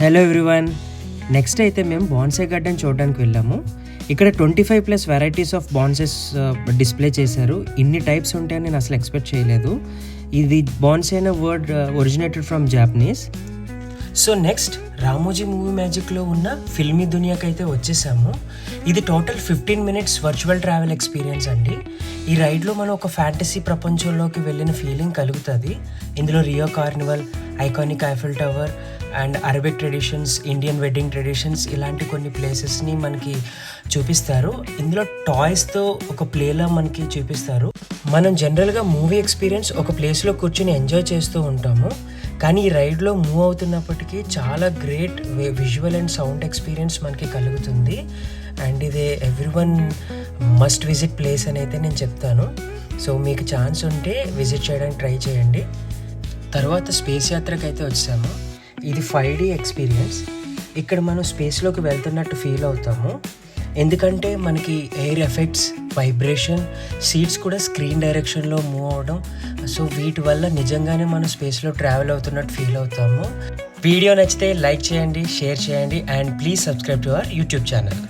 Hello everyone. Next అయితే మేము బాన్సే garden చూడడానికి వెళ్ళాము. ఇక్కడ 25+ వెరైటీస్ ఆఫ్ బాన్సెస్ డిస్ప్లే చేశారు. ఇన్ని టైప్స్ ఉంటాయని నేను అసలు ఎక్స్పెక్ట్ చేయలేదు. ఇది బాన్సే అనే word originated from Japanese. So next Ramoji movie మ్యాజిక్లో ఉన్న ఫిల్మీ దునియాకి అయితే వచ్చేసాము. ఇది total 15 minutes virtual travel experience అండి. ఈ రైడ్లో మనం ఒక ఫ్యాంటసీ ప్రపంచంలోకి వెళ్ళిన ఫీలింగ్ కలుగుతుంది. ఇందులో Rio Carnival, iconic Eiffel tower and Arabic traditions, Indian wedding traditions ఇలాంటి కొన్ని ప్లేసెస్ని మనకి చూపిస్తారు. ఇందులో టాయ్స్తో ఒక ప్లేలా మనకి చూపిస్తారు. మనం జనరల్గా మూవీ ఎక్స్పీరియన్స్ ఒక ప్లేస్లో కూర్చొని ఎంజాయ్ చేస్తూ ఉంటాము, కానీ ఈ రైడ్లో మూవ్ అవుతున్నప్పటికీ చాలా great visual and sound experience మనకి కలుగుతుంది. అండ్ ఇది ఎవ్రీవన్ మస్ట్ విజిట్ ప్లేస్ అని అయితే నేను చెప్తాను. సో మీకు ఛాన్స్ ఉంటే విజిట్ చేయడానికి ట్రై చేయండి. తర్వాత స్పేస్ యాత్రకు అయితే వచ్చాము. ఇది 5D ఎక్స్పీరియన్స్. ఇక్కడ మనం స్పేస్లోకి వెళ్తున్నట్టు ఫీల్ అవుతాము, ఎందుకంటే మనకి ఎయిర్ ఎఫెక్ట్స్, వైబ్రేషన్, సీట్స్ కూడా స్క్రీన్ డైరెక్షన్లో మూవ్ అవడం. సో వీటి వల్ల నిజంగానే మనం స్పేస్లో ట్రావెల్ అవుతున్నట్టు ఫీల్ అవుతాము. వీడియో నచ్చితే లైక్ చేయండి, షేర్ చేయండి and please subscribe to our YouTube channel.